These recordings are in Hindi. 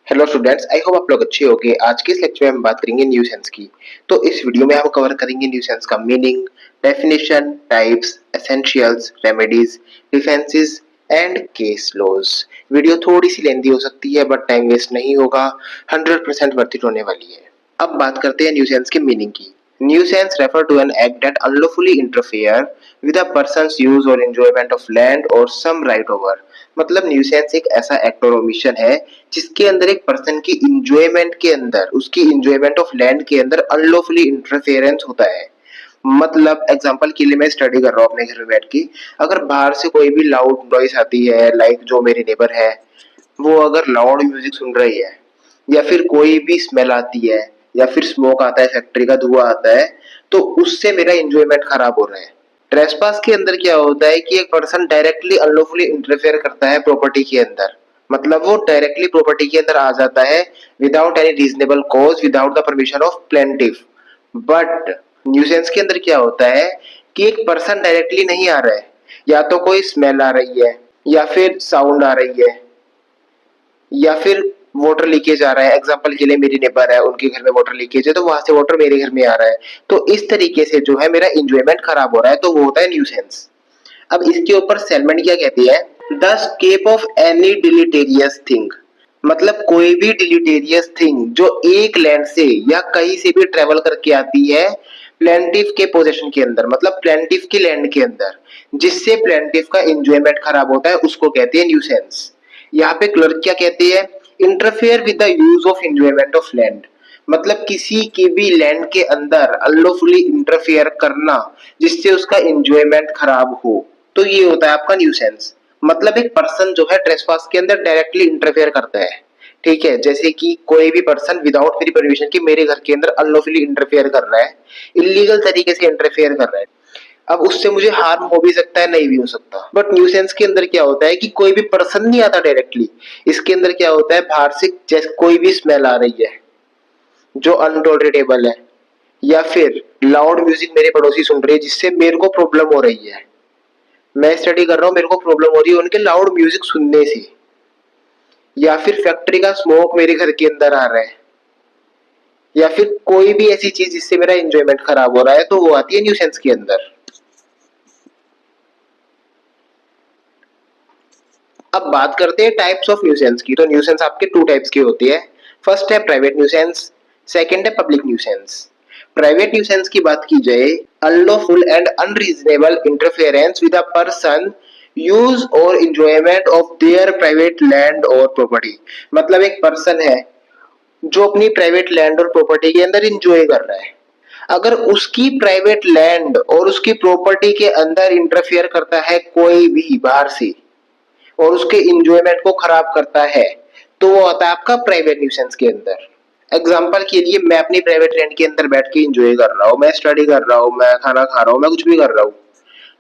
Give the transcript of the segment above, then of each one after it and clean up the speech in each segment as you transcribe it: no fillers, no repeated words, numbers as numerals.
हेलो स्टूडेंट्स, आई होप आप लोग अच्छे होंगे। आज के इस लेक्चर में हम बात करेंगे न्यूसेंस की। तो इस वीडियो में हम कवर करेंगे न्यूसेंस का meaning, definition, types, essentials, remedies, defences and case laws. Video थोड़ी सी लेंदी हो सकती है बट टाइम वेस्ट नहीं होगा, 100% वर्थ इट होने वाली है। अब बात करते हैं न्यूसेंस के मीनिंग की। Nuisance refer to an act that unlawfully interfere with a person's use or enjoyment of land or some right over। मतलब न्यूसेंस एक ऐसा एक्ट और ओमिशन है जिसके अंदर एक पर्सन की इंजॉयमेंट के अंदर, उसकी इंजॉयमेंट ऑफ लैंड के अंदर अनलॉफुली इंटरफेरेंस होता है। मतलब एग्जांपल के लिए मैं स्टडी कर रहा हूँ अपने घर में बैठ के, अगर बाहर से कोई भी लाउड नॉइस आती है, लाइक जो मेरे नेबर है वो अगर लाउड म्यूजिक सुन रही है, या फिर कोई भी स्मेल आती है, या फिर स्मोक आता है, फैक्ट्री का धुआं आता है, तो उससे मेरा एंजॉयमेंट खराब हो रहा है। ट्रेसपास के अंदर क्या होता है कि एक पर्सन डायरेक्टली अनलॉफुली इंटरफेयर करता है प्रॉपर्टी के अंदर। मतलब वो डायरेक्टली प्रॉपर्टी के अंदर आ जाता है without any reasonable cause, without the permission of plaintiff. But nuisance के अंदर क्या होता है कि एक पर्सन डायरेक्टली नहीं आ रहा है, या तो कोई स्मेल आ रही है, या फिर साउंड आ रही है, या फिर वाटर लीकेज आ रहा है। एग्जांपल के लिए मेरी नेबर है, उनके घर में वाटर लीकेज है, तो वहां से वाटर मेरे घर में आ रहा है, तो इस तरीके से जो है मेरा एंजॉयमेंट खराब हो रहा है, तो वो होता है न्यूसेंस। अब इसके ऊपर सेलमेंट क्या कहती है, the escape of any deleterious thing. मतलब कोई भी डिलीटेरियस थिंग जो एक लैंड से या कहीं से भी ट्रेवल करके आती है प्लेंटिफ के पोजेशन के अंदर, मतलब प्लेंटिफ की लैंड के अंदर, जिससे प्लेंटिफ का एंजॉयमेंट खराब होता है, उसको कहते हैं न्यूसेंस। यहाँ पे क्लर्क क्या कहती है, interfere with the use of enjoyment of land. मतलब किसी की भी लैंड के अंदर अनलॉफुली इंटरफेयर करना जिससे उसका एंजॉयमेंट खराब हो, तो ये होता है आपका न्यूसेंस। मतलब एक पर्सन जो है ट्रेसपास के अंदर डायरेक्टली इंटरफेयर करता है। ठीक है, जैसे कि कोई भी पर्सन विदाउट मेरी परमिशन के मेरे घर के अंदर अनलॉफुली इंटरफेयर कर रहा है, इलीगल तरीके से इंटरफेयर कर रहा है। अब उससे मुझे हार्म हो भी सकता है, नहीं भी हो सकता। बट न्यूसेंस के अंदर क्या होता है कि कोई भी पर्सन नहीं आता डायरेक्टली। इसके अंदर क्या होता है, बाहर से जैसे कोई भी स्मेल आ रही है जो अनटॉलरेटेबल है, या फिर लाउड म्यूजिक मेरे पड़ोसी सुन रहे हैं जिससे मेरे को प्रॉब्लम हो रही है। मैं स्टडी कर रहा हूँ, मेरे को प्रॉब्लम हो रही है उनके लाउड म्यूजिक सुनने से, या फिर फैक्ट्री का स्मोक मेरे घर के अंदर आ रहा है, या फिर कोई भी ऐसी चीज जिससे मेरा एंजॉयमेंट खराब हो रहा है, तो वो आती है न्यूसेंस के अंदर। अब बात करते हैं टाइप्स ऑफ न्यूसेंस की। तो न्यूसेंस आपके टू टाइप्स की होती है। फर्स्ट है प्राइवेट न्यूसेंस, सेकंड है पब्लिक न्यूसेंस। प्राइवेट न्यूसेंस की बात की जाए, unlawful and unreasonable interference with a person use और enjoyment of their private land और प्रॉपर्टी। मतलब एक पर्सन है जो अपनी प्राइवेट लैंड और प्रॉपर्टी के अंदर इंजॉय कर रहा है, अगर उसकी प्राइवेट लैंड और उसकी प्रॉपर्टी के अंदर इंटरफेयर करता है कोई भी बाहर से और उसके इंजॉयमेंट को खराब करता है, तो वो आता है आपका प्राइवेट न्यूसेंस के अंदर। एग्जाम्पल के लिए मैं अपनी प्राइवेट लैंड के अंदर बैठ के इंजॉय कर रहा हूँ, मैं स्टडी कर रहा हूँ, मैं खाना खा रहा हूँ, मैं कुछ भी कर रहा हूँ।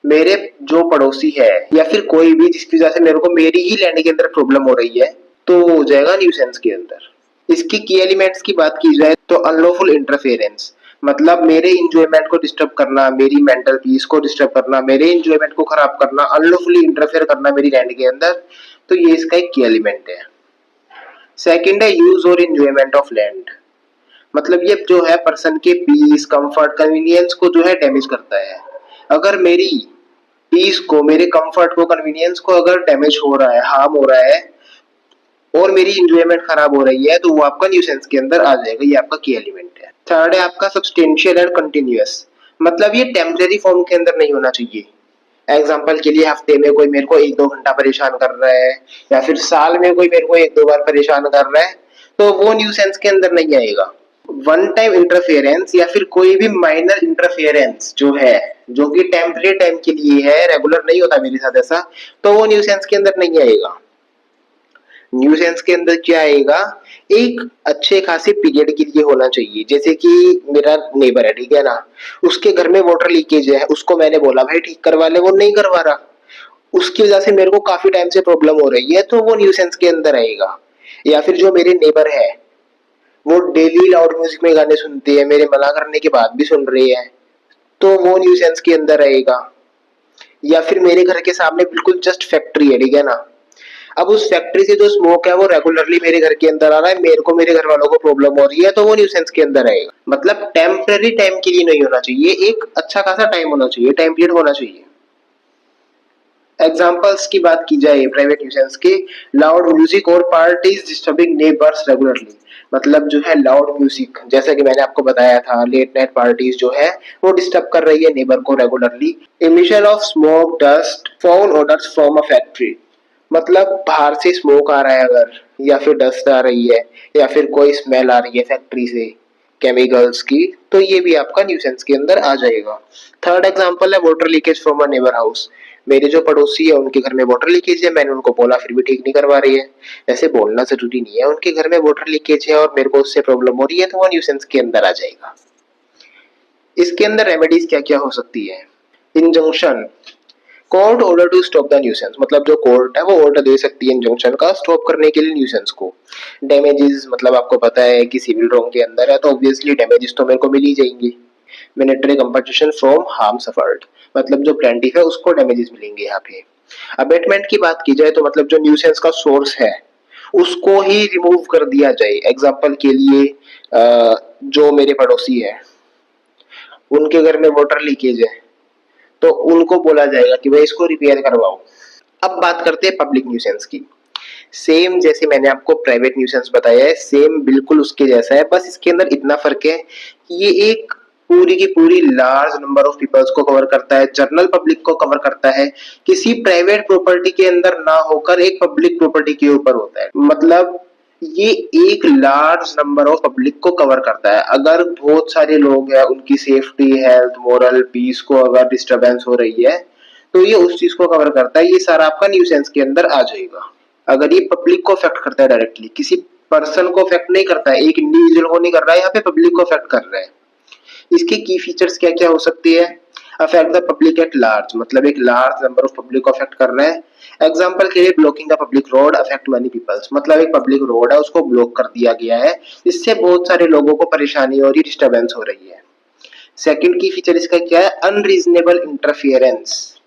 मेरे जो पड़ोसी है या फिर कोई भी जिसकी वजह से मेरे को मेरी ही लैंड के अंदर प्रॉब्लम हो रही है, तो वो हो जाएगा न्यूसेंस के अंदर। इसकी की एलिमेंट्स की बात की जाए तो अनलॉफुल इंटरफेरेंस, मतलब मेरे इंजॉयमेंट को डिस्टर्ब करना, मेरी मेंटल पीस को डिस्टर्ब करना, मेरे इंजॉयमेंट को खराब करना, अनलॉफुली इंटरफेयर करना मेरी लैंड के अंदर, तो ये इसका एक की एलिमेंट है। सेकंड है यूज और इंजॉयमेंट ऑफ लैंड। मतलब ये जो है पर्सन के पीस, कंफर्ट, कन्वीनियंस को जो है डैमेज करता है। अगर मेरी पीस को, मेरे कंफर्ट को, कन्वीनियंस को अगर डैमेज हो रहा है, हार्म हो रहा है, और मेरी इंजॉयमेंट खराब हो रही है, तो वो आपका न्यूसेंस के अंदर आ जाएगा। ये आपका की एलिमेंट है। थर्ड है आपका सब्सटेंशियल एंड कंटिन्यूअस। मतलब ये टेम्परेरी फॉर्म के अंदर नहीं होना चाहिए। एग्जाम्पल के लिए हफ्ते में कोई मेरे को 1-2 घंटा परेशान कर रहा है, या फिर साल में कोई मेरे को 1-2 बार परेशान कर रहा है, तो वो न्यूसेंस के अंदर नहीं आएगा। वन टाइम इंटरफेरेंस या फिर कोई भी माइनर इंटरफेरेंस जो है, जो कि टेम्परेरी टाइम के लिए है, रेगुलर नहीं होता मेरे साथ ऐसा, तो वो न्यूसेंस के अंदर नहीं आएगा। न्यूसेंस के अंदर क्या आएगा, एक अच्छे खासे पीरियड के लिए होना चाहिए। जैसे कि मेरा नेबर है, ठीक है ना, उसके घर में वाटर लीकेज है, उसको मैंने बोला भाई ठीक करवा ले, वो नहीं करवा रहा, उसकी वजह से मेरे को काफी टाइम से प्रॉब्लम हो रही है, तो वो न्यूसेंस के अंदर आएगा। या फिर जो मेरे नेबर है वो डेली लाउड म्यूजिक में गाने सुनते हैं, मेरे मना करने के बाद भी सुन रहे हैं, तो वो न्यूसेंस के अंदर आएगा। या फिर मेरे घर के सामने बिल्कुल जस्ट फैक्ट्री है, ठीक है ना, अब उस फैक्ट्री से जो स्मोक है वो रेगुलरली मेरे घर के अंदर आ रहा है, मेरे को मेरे घर वालों को प्रॉब्लम हो रही है, तो वो न्यूसेंस के अंदर आएगा। मतलब टेम्पररी टाइम के लिए नहीं होना चाहिए, एक अच्छा खासा टाइम होना चाहिए, टाइम पीरियड होना चाहिए। एग्जाम्पल्स की बात की जाए प्राइवेट न्यूसेंस की, लाउड म्यूजिक और पार्टीज डिस्टर्बिंग नेबर्स रेगुलरली। मतलब जो है लाउड म्यूजिक, जैसा कि मैंने आपको बताया था, लेट नाइट पार्टीज जो है वो डिस्टर्ब कर रही है नेबर को regularly. Emission of smoke, dust, foul odours from a factory. मतलब बाहर से स्मोक आ रहा है अगर, या फिर डस्ट आ रही है, या फिर कोई स्मेल आ रही है फैक्ट्री से केमिकल्स की, तो ये भी आपका न्यूसेंस के अंदर आ जाएगा। थर्ड एग्जांपल है water leakage from a neighbour house. मेरे जो पड़ोसी है उनके घर में वाटर लीकेज है, मैंने उनको बोला फिर भी ठीक नहीं करवा रही है। ऐसे बोलना जरूरी नहीं है, उनके घर में वाटर लीकेज है और मेरे को उससे प्रॉब्लम हो रही है, तो वो न्यूसेंस के अंदर आ जाएगा। इसके अंदर रेमेडीज क्या क्या हो सकती है? Injunction, court order to stop the nuisance. मतलब जो कोर्ट है वो ऑर्डर दे सकती है इंजंक्शन का स्टॉप करने के लिए न्यूसेंस को। डैमेजेस, मतलब आपको पता है कि सिविल रॉन्ग के अंदर है तो ऑब्वियसली डैमेजेस तो मेरे को मिल ही जाएंगी। Military compensation from harm suffered, मतलब जो प्लेंटिफ है उसको डैमेजेस मिलेंगे यहाँ पे। अबेटमेंट की बात की जाए तो मतलब जो न्यूसेंस का सोर्स है उसको ही रिमूव कर दिया जाए। एग्जाम्पल के लिए जो मेरे पड़ोसी है उनके घर में वाटर लीकेज है, तो उनको बोला जाएगा कि भाई इसको रिपेयर करवाओ। अब बात करते हैं पब्लिक न्यूसेंस की। सेम जैसे मैंने आपको प्राइवेट न्यूसेंस बताया है, सेम बिल्कुल उसके जैसा है, बस इसके अंदर इतना फर्क है कि ये एक पूरी की पूरी लार्ज नंबर ऑफ पीपल्स को कवर करता है, जनरल पब्लिक को कवर करता है, किसी प्राइवेट प्रॉपर्टी के अंदर ना होकर एक पब्लिक प्रॉपर्टी के ऊपर होता है। मतलब ये एक लार्ज नंबर ऑफ पब्लिक को कवर करता है। अगर बहुत सारे लोग हैं, उनकी सेफ्टी, हेल्थ, मोरल, पीस को अगर डिस्टरबेंस हो रही है तो ये उस चीज को कवर करता है। ये सारा आपका न्यूसेंस के अंदर आ जाएगा। अगर ये पब्लिक को अफेक्ट करता है डायरेक्टली, किसी पर्सन को अफेक्ट नहीं करता है, एक इंडिविजुअल को नहीं कर रहा है, यहाँ पे पब्लिक को अफेक्ट कर रहा है। इसके की फीचर्स क्या क्या हो सकती है? Affect the public at large, मतलब एक लार्ज नंबर ऑफ पब्लिक को अफेक्ट कर रहा है। एग्जाम्पल के लिए blocking the public road affect many peoples, मतलब एक पब्लिक रोड है उसको ब्लॉक कर दिया गया है, इससे बहुत सारे लोगों को परेशानी हो रही, डिस्टर्बेंस हो रही है। सेकंड की फीचर इसका क्या है? अनरीजनेबल इंटरफियरेंस,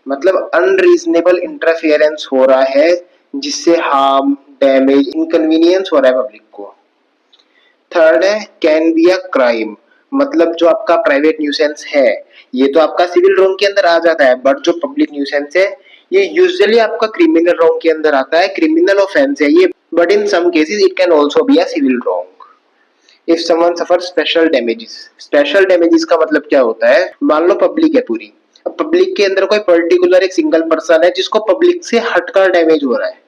मतलब अनरीजनेबल इंटरफियरेंस हो रहा है जिससे हार्म, डैमेज, इनकन्वीनियंस हो रहा है पब्लिक को। थर्ड है कैन बी अ क्राइम, मतलब जो आपका प्राइवेट न्यूसेंस है ये तो आपका सिविल रॉन्ग के अंदर आ जाता है, बट जो पब्लिक न्यूसेंस है ये यूजुअली आपका क्रिमिनल रॉन्ग के अंदर आता है, क्रिमिनल ऑफेंस है ये, but in some cases it can also be a civil wrong. If someone suffer special damages, special damages का मतलब क्या होता है? मान लो पब्लिक है पूरी, अब पब्लिक के अंदर कोई पर्टिकुलर एक सिंगल पर्सन है जिसको पब्लिक से हटकर डैमेज हो रहा है।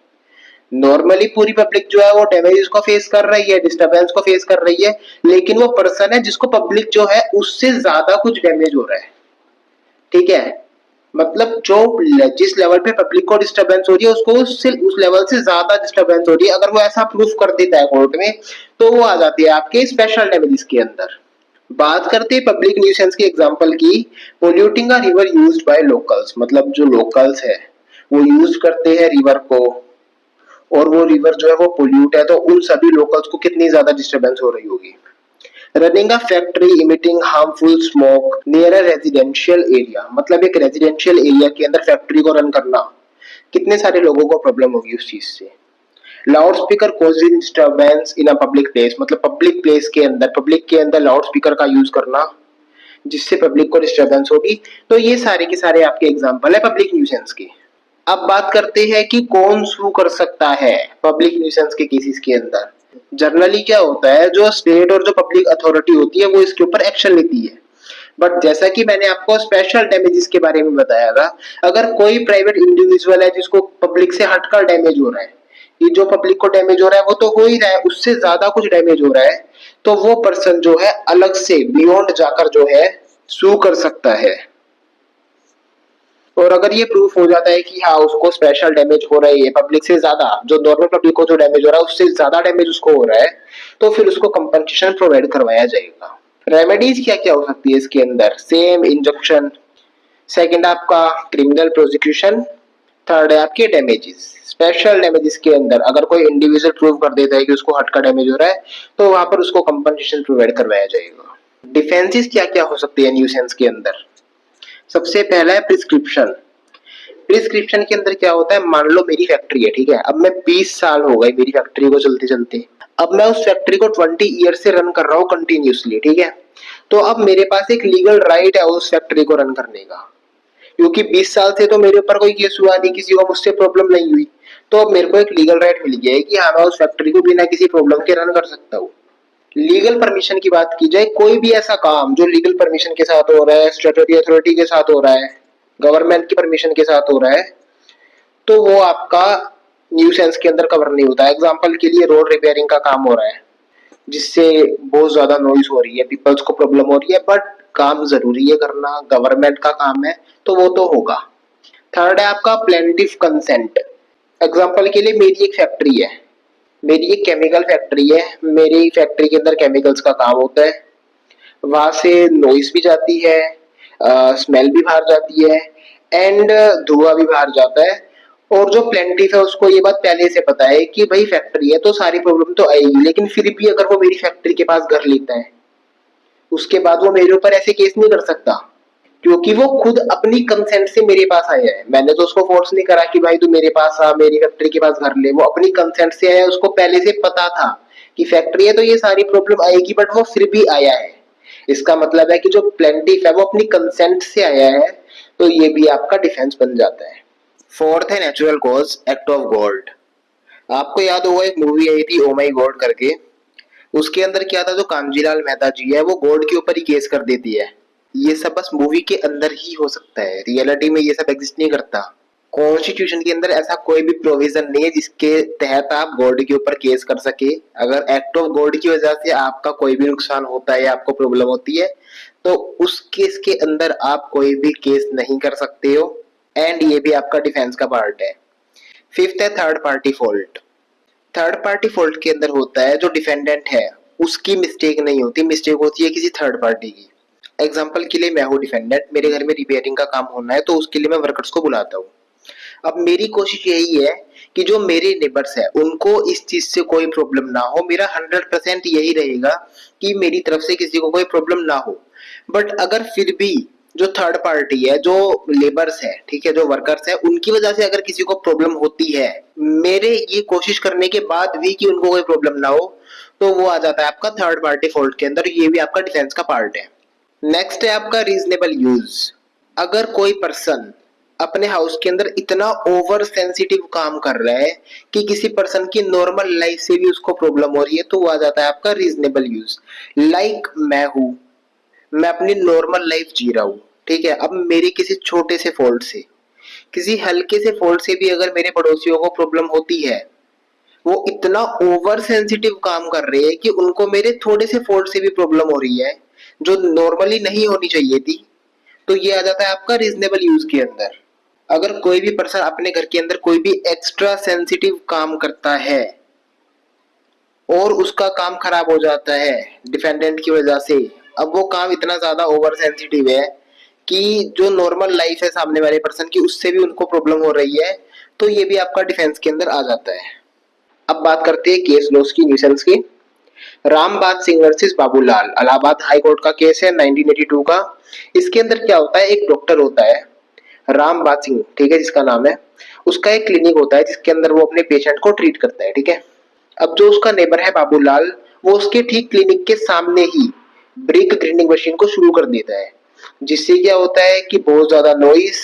नॉर्मली पूरी पब्लिक जो है वो डैमेज को फेस कर रही है, डिस्टरबेंस को फेस कर रही है, लेकिन वो पर्सन है जिसको पब्लिक जो है उससे ज्यादा कुछ डैमेज हो रहा है। ठीक है, मतलब जो जिस लेवल पे पब्लिक को डिस्टरबेंस हो रही है उसको उससे उस लेवल से ज्यादा डिस्टरबेंस हो रही है। अगर वो ऐसा प्रूफ कर देता है कोर्ट में तो वो आ जाती है आपके स्पेशल डैमेजेस के अंदर। बात करते हैं पब्लिक न्यूसेंस की एग्जांपल की, polluting a river used by locals, मतलब जो लोकल्स है वो यूज करते हैं रिवर को, और वो रिवर जो है वो पोल्यूट है, तो उन सभी लोकल्स को कितनी ज्यादा डिस्टरबेंस हो रही होगी। Running a factory emitting harmful smoke near a residential area, मतलब एक रेजिडेंशियल एरिया के अंदर फैक्ट्री को रन करना, कितने सारे लोगों को प्रॉब्लम होगी उस चीज से। Loud speaker causing disturbance in a public place, मतलब पब्लिक के अंदर लाउड स्पीकर का यूज करना जिससे पब्लिक को डिस्टरबेंस होगी। तो ये सारे के सारे आपके एग्जांपल है पब्लिक न्यूसेंस के। अब बात करते हैं कि कौन सू कर सकता है पब्लिक न्यूसेंस के केसेस के अंदर। जनरली क्या होता है, जो स्टेट और जो पब्लिक अथॉरिटी होती है वो इसके ऊपर एक्शन लेती है, बट जैसा कि मैंने आपको स्पेशल डैमेजेस के बारे में बताया था, अगर कोई प्राइवेट इंडिविजुअल है जिसको पब्लिक से हटकर डैमेज हो रहा है, ये जो पब्लिक को डैमेज हो रहा है वो तो हो ही रहा है, उससे ज्यादा कुछ डैमेज हो रहा है, तो वो पर्सन जो है अलग से बियॉन्ड जाकर जो है सू कर सकता है। और अगर ये प्रूफ हो जाता है कि हाँ उसको स्पेशल डैमेज हो रही है पब्लिक से ज्यादा, जो नॉर्मल पब्लिक को जो डैमेज हो रहा है उससे ज्यादा डैमेज उसको हो रहा है, तो फिर उसको कंपनसेशन प्रोवाइड करवाया जाएगा। रेमेडीज क्या क्या हो सकती है इसके अंदर? सेम इंजंक्शन, सेकंड आपका क्रिमिनल प्रोसिक्यूशन, थर्ड है आपके डैमेजेस। स्पेशल डैमेजेस के अंदर अगर कोई इंडिविजुअल प्रूव कर देता है कि उसको हट का डैमेज हो रहा है तो वहां पर उसको कंपनसेशन प्रोवाइड करवाया जाएगा। डिफेंसेस क्या क्या हो सकती है न्यूसेंस के अंदर? सबसे पहला है प्रिस्क्रिप्शन। प्रिस्क्रिप्शन के अंदर क्या होता है, मान लो मेरी फैक्ट्री है, ठीक है, अब मैं 20 साल हो गए मेरी फैक्ट्री को चलते चलते, अब मैं उस फैक्ट्री को 20 ईयर से रन कर रहा हूँ कंटिन्यूसली, ठीक है। तो अब मेरे पास एक लीगल राइट है उस फैक्ट्री को रन करने का, क्योंकि 20 साल से तो मेरे ऊपर कोई केस हुआ नहीं, किसी को मुझसे प्रॉब्लम नहीं हुई, तो अब मेरे को एक लीगल राइट मिल गया है कि हाँ मैं उस फैक्ट्री को बिना किसी प्रॉब्लम के रन कर सकता हूँ। लीगल परमिशन की बात की जाए, कोई भी ऐसा काम जो लीगल परमिशन के साथ हो रहा है, स्टैट्यूटरी अथॉरिटी के साथ हो रहा है, गवर्नमेंट की परमिशन के साथ हो रहा है, तो वो आपका न्यूसेंस के अंदर कवर नहीं होता है। एग्जाम्पल के लिए रोड रिपेयरिंग का काम हो रहा है जिससे बहुत ज्यादा नॉइस हो रही है, पीपल्स को प्रॉब्लम हो रही है, बट काम जरूरी है करना, गवर्नमेंट का काम है, तो वो तो होगा। थर्ड है आपका प्लेंटिव कंसेंट। एग्जाम्पल के लिए मेरी एक फैक्ट्री है, मेरी एक केमिकल फैक्ट्री है, मेरी फैक्ट्री के अंदर केमिकल्स का काम होता है, वहां से नॉइस भी जाती है, स्मेल भी बाहर जाती है, एंड धुआं भी बाहर जाता है। और जो प्लेंटिफ है उसको ये बात पहले से पता है कि भाई फैक्ट्री है तो सारी प्रॉब्लम तो आएगी, लेकिन फिर भी अगर वो मेरी फैक्ट्री के पास घर लेता है, उसके बाद वो मेरे ऊपर ऐसे केस नहीं कर सकता, क्योंकि वो खुद अपनी कंसेंट से मेरे पास आया है। मैंने तो उसको फोर्स नहीं करा कि भाई तू मेरे पास आ, मेरी फैक्ट्री के पास घर ले, वो अपनी कंसेंट से आया, उसको पहले से पता था कि फैक्ट्री है तो ये सारी प्रॉब्लम आएगी, बट वो फिर भी आया है। इसका मतलब है कि जो प्लेंटिफ है वो अपनी कंसेंट से आया है, तो ये भी आपका डिफेंस बन जाता है। फोर्थ है natural cause, act of God. आपको याद होगा एक मूवी आई थी ओ माई गॉड करके, उसके अंदर क्या था, जो कांजीलाल मेहता जी है वो गॉड के ऊपर ही केस कर देती है। ये सब बस मूवी के अंदर ही हो सकता है, रियलिटी में ये सब एग्जिस्ट नहीं करता। कॉन्स्टिट्यूशन के अंदर ऐसा कोई भी प्रोविजन नहीं है जिसके तहत आप गॉड के ऊपर केस कर सके। अगर एक्ट ऑफ गॉड की वजह से आपका कोई भी नुकसान होता है या आपको प्रॉब्लम होती है, तो उस केस के अंदर आप कोई भी केस नहीं कर सकते हो, एंड ये भी आपका डिफेंस का पार्ट है। फिफ्थ है third party fault. Third party fault के अंदर होता है जो डिफेंडेंट है उसकी मिस्टेक नहीं होती, मिस्टेक होती है किसी थर्ड पार्टी की। एग्जाम्पल के लिए मैं हूँ डिफेंडेंट, मेरे घर में रिपेयरिंग का काम होना है, तो उसके लिए मैं वर्कर्स को बुलाता हूँ। अब मेरी कोशिश यही है कि जो मेरे नेबर्स है उनको इस चीज से कोई प्रॉब्लम ना हो, मेरा 100% यही रहेगा कि मेरी तरफ से किसी को कोई प्रॉब्लम ना हो। बट अगर फिर भी जो थर्ड पार्टी है, जो लेबर्स है, ठीक है, जो वर्कर्स है, उनकी वजह से अगर किसी को प्रॉब्लम होती है, मेरे ये कोशिश करने के बाद भी कि उनको कोई प्रॉब्लम ना हो, तो वो आ जाता है आपका थर्ड पार्टी फॉल्ट के अंदर, ये भी आपका डिफेंस का पार्ट है। नेक्स्ट है आपका रीजनेबल यूज। अगर कोई पर्सन अपने हाउस के अंदर इतना ओवर सेंसिटिव काम कर रहा है कि किसी पर्सन की नॉर्मल लाइफ से भी उसको प्रॉब्लम हो रही है, तो वो आ जाता है आपका रीजनेबल यूज। लाइक मैं हूं, मैं अपनी नॉर्मल लाइफ जी रहा हूँ, ठीक है, अब मेरे किसी छोटे से फॉल्ट से, किसी हल्के से फॉल्ट से भी अगर मेरे पड़ोसियों को प्रॉब्लम होती है, वो इतना ओवर सेंसिटिव काम कर रहे हैं कि उनको मेरे थोड़े से फॉल्ट से भी प्रॉब्लम हो रही है जो नॉर्मली नहीं होनी चाहिए थी, तो ये आ जाता है आपका रीजनेबल यूज के अंदर। अगर कोई भी पर्सन अपने घर के अंदर कोई भी एक्स्ट्रा सेंसिटिव काम करता है और उसका काम खराब हो जाता है डिफेंडेंट की वजह से, अब वो काम इतना ज्यादा ओवर सेंसिटिव है कि जो नॉर्मल लाइफ है सामने वाले पर्सन की उससे भी उनको प्रॉब्लम हो रही है, तो ये भी आपका डिफेंस के अंदर आ जाता है। अब बात करते हैं केस लॉस की, न्यूसेंस की। Rambagh Singh versus Babulal, Allahabad high court का केस है 1982 का। इसके अंदर क्या होता है, एक डॉक्टर होता है रामबाग सिंह, ठीक है, जिसका नाम है, उसका एक क्लिनिक होता है जिसके अंदर वो अपने पेशेंट को ट्रीट करता है, ठीक है। अब जो उसका नेबर है बाबूलाल, वो उसके ठीक क्लिनिक के सामने ही ब्रिक ग्राइंडिंग मशीन को शुरू कर देता है, जिससे क्या होता है कि बहुत ज्यादा नॉइस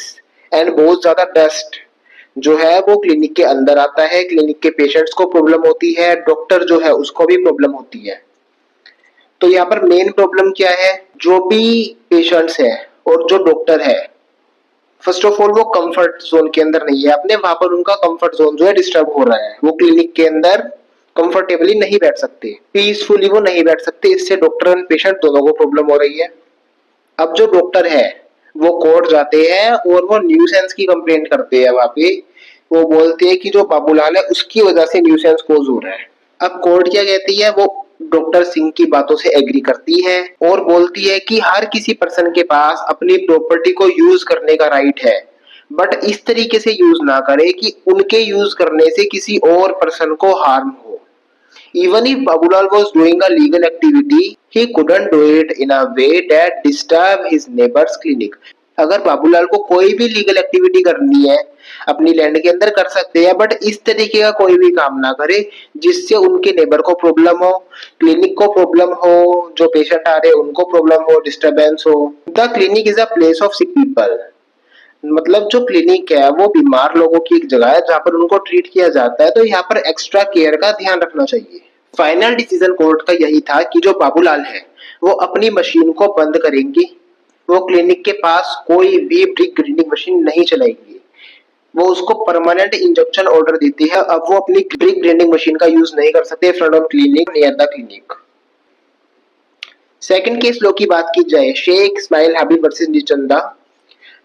एंड बहुत ज्यादा डस्ट जो है वो क्लिनिक के अंदर आता है, क्लिनिक के पेशेंट्स को प्रॉब्लम होती है, डॉक्टर जो है उसको भी प्रॉब्लम होती है। तो यहाँ पर मेन प्रॉब्लम क्या है, जो भी पेशेंट्स है और जो डॉक्टर है, फर्स्ट ऑफ ऑल वो कंफर्ट जोन के अंदर नहीं है अपने, वहां पर उनका कंफर्ट जोन जो है डिस्टर्ब हो रहा है, वो क्लिनिक के अंदर कंफर्टेबली नहीं बैठ सकते, पीसफुली वो नहीं बैठ सकते, इससे डॉक्टर एंड पेशेंट दोनों को प्रॉब्लम हो रही है। अब जो डॉक्टर है वो कोर्ट जाते हैं और वो न्यूसेंस की कंप्लेंट करते हैं, वहां पे वो बोलते हैं कि जो बाबूलाल है उसकी वजह से न्यूसेंस कोज हो रहा है। अब कोर्ट क्या कहती है, वो डॉक्टर सिंह की बातों से एग्री करती है और बोलती है कि हर किसी पर्सन के पास अपनी प्रॉपर्टी को यूज करने का राइट है, बट इस तरीके से यूज ना करे कि उनके यूज करने से किसी और पर्सन को हार्म हो। Even if Babulal was doing a legal activity, he couldn't do it in a way that disturbed his neighbor's clinic. अगर बाबूलाल को कोई भी लीगल एक्टिविटी करनी है अपनी लैंड के अंदर कर सकते हैं, बट इस तरीके का कोई भी काम ना करे जिससे उनके नेबर को प्रॉब्लम हो, क्लिनिक को प्रॉब्लम हो, जो पेशेंट आ रहे हैं उनको प्रॉब्लम हो, डिस्टरबेंस हो। The clinic is a place of sick people, मतलब जो क्लिनिक है वो बीमार लोगों की एक जगह है जहाँ पर उनको ट्रीट किया जाता है, तो यहाँ पर एक्स्ट्रा केयर का ध्यान रखना चाहिए। फाइनल डिसीजन कोर्ट का यही था कि जो बाबूलाल है वो अपनी मशीन को बंद करेंगे, वो क्लिनिक के पास कोई भी ब्रिक ग्राइंडिंग मशीन नहीं चलाएंगे। वो उसको परमानेंट इंजेक्शन ऑर्डर देती है, अब वो अपनी ब्रिक ग्राइंडिंग मशीन का यूज नहीं कर सकते front on clinic near the clinic. Second case law की बात की जाए, Sheikh Ismail Habib versus Nichanda,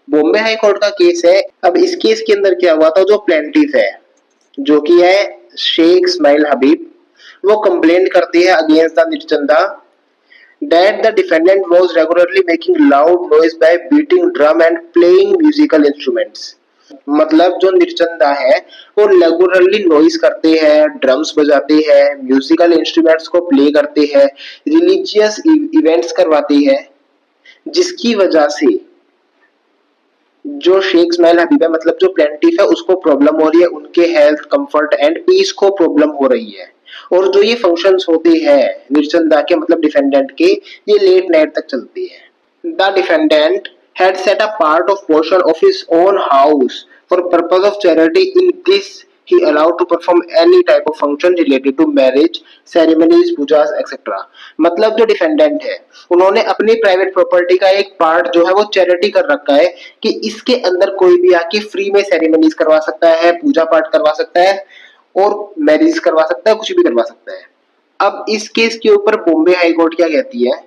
Bombay high court का केस है। अब इस केस के अंदर क्या हुआ था, जो प्लेंटिफ है जो कि है शेख इस्माइल हबीब, वो कंप्लेंट करती है against the Nichanda that the defendant was regularly making loud noise by beating drum and playing musical instruments। मतलब जो निर्चंदा है वो रेगुलरली नॉइज करते हैं, ड्रम्स बजाते हैं, म्यूजिकल इंस्ट्रूमेंट्स को प्ले करते हैं, रिलीजियस इवेंट्स करवाते हैं, जिसकी वजह से जो शेख इस्माइल हबीब है मतलब जो प्लेंटिफ है उसको प्रॉब्लम हो रही है, उनके हेल्थ, कंफर्ट एंड पीस को प्रॉब्लम हो रही है। और जो ये फंक्शंस होते हैं निर्चंदा के मतलब डिफेंडेंट के, ये लेट नाइट तक चलती है। The defendant had set a part of portion of his own house for purpose of charity. In this he allowed to perform any type of function related to marriage ceremonies, pujas etc। मतलब जो डिफेंडेंट है उन्होंने अपनी प्राइवेट प्रॉपर्टी का एक पार्ट जो है वो चैरिटी कर रखा है कि इसके अंदर कोई भी आके फ्री में सेरेमनीज करवा सकता है, पूजा पाठ करवा सकता है और मैरिज करवा सकता है, कुछ भी करवा सकता है। अब इस केस के ऊपर बॉम्बे हाई कोर्ट क्या कहती है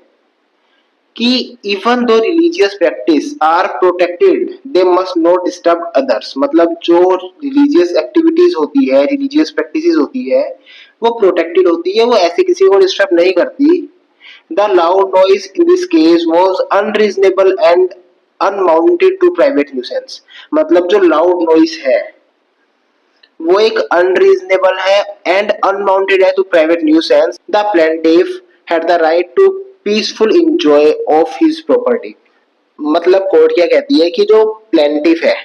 कि even though religious practice are protected they must not disturb others, मतलब जो रिलीजियस एक्टिविटीज होती है, रिलीजियस प्रैक्टिसेस होती है वो प्रोटेक्टेड होती है, वो ऐसे किसी को डिस्टर्ब नहीं करती। The loud noise in this case was unreasonable and amounted to private nuisance, मतलब जो लाउड नॉइज है वो एक अनरीजनेबल है एंड अनमाउंटेड है to private nuisance. The plaintiff had the right to peaceful enjoy of his property, मतलब कोर्ट क्या कहती है कि जो प्लेंटिफ है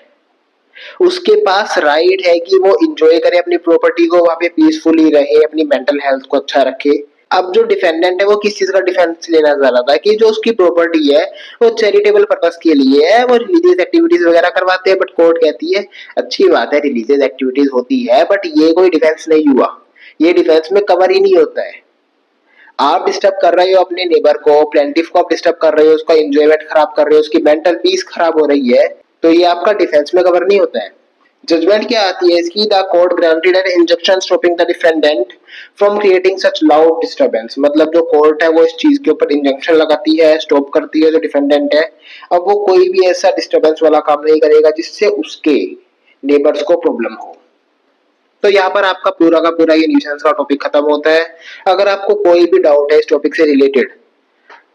उसके पास राइट है कि वो इंजॉय करे अपनी प्रॉपर्टी को, वहां पे पीसफुली रहे, अपनी मेंटल हेल्थ को अच्छा रखे। अब जो डिफेंडेंट है वो किस चीज का डिफेंस लेना चाह रहा था कि जो उसकी प्रॉपर्टी है वो चैरिटेबल पर्पस के लिए है, वो रिलीजियस एक्टिविटीज वगैरह करवाते हैं, बट कोर्ट कहती है अच्छी बात है रिलीजियस एक्टिविटीज होती है बट ये कोई डिफेंस नहीं हुआ, ये डिफेंस में कवर ही नहीं होता है। आप डिस्टर्ब कर रहे हो अपने नेबर को, प्लेंटिफ को आप डिस्टर्ब कर रहे हो, उसका एंजॉयमेंट खराब कर रहे हो, उसकी मेंटल पीस खराब हो रही है, तो ये आपका डिफेंस में कवर नहीं होता है। जजमेंट क्या आती है इसकी, the court granted an injunction stopping the defendant from creating such loud disturbance, मतलब जो कोर्ट है वो इस चीज के ऊपर इंजंक्शन लगाती है, स्टॉप करती है जो डिफेंडेंट है, अब वो कोई भी ऐसा डिस्टर्बेंस वाला काम नहीं करेगा जिससे उसके नेबर्स को प्रॉब्लम हो। तो यहाँ पर आपका पूरा का पूरा ये न्यूसेंस का टॉपिक खत्म होता है। अगर आपको कोई भी डाउट है इस टॉपिक से रिलेटेड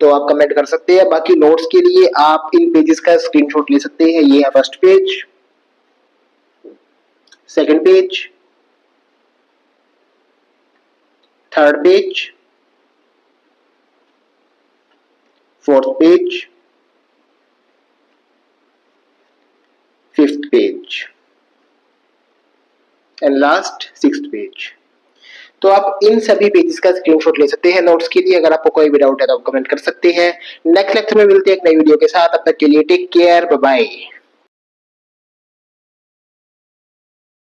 तो आप कमेंट कर सकते हैं, बाकी नोट्स के लिए आप इन पेजेस का स्क्रीनशॉट ले सकते हैं। ये है first page, second page, third page, fourth page, fifth page and last sixth page. तो आप इन सभी पेजेस का स्क्रीनशॉट ले सकते हैं नोट्स के लिए। अगर आपको कोई भी डाउट है तो आप कमेंट कर सकते हैं। नेक्स्ट लेक्चर में मिलते हैं एक नई वीडियो के साथ, तब तक के लिए टेक केयर, बाय बाय।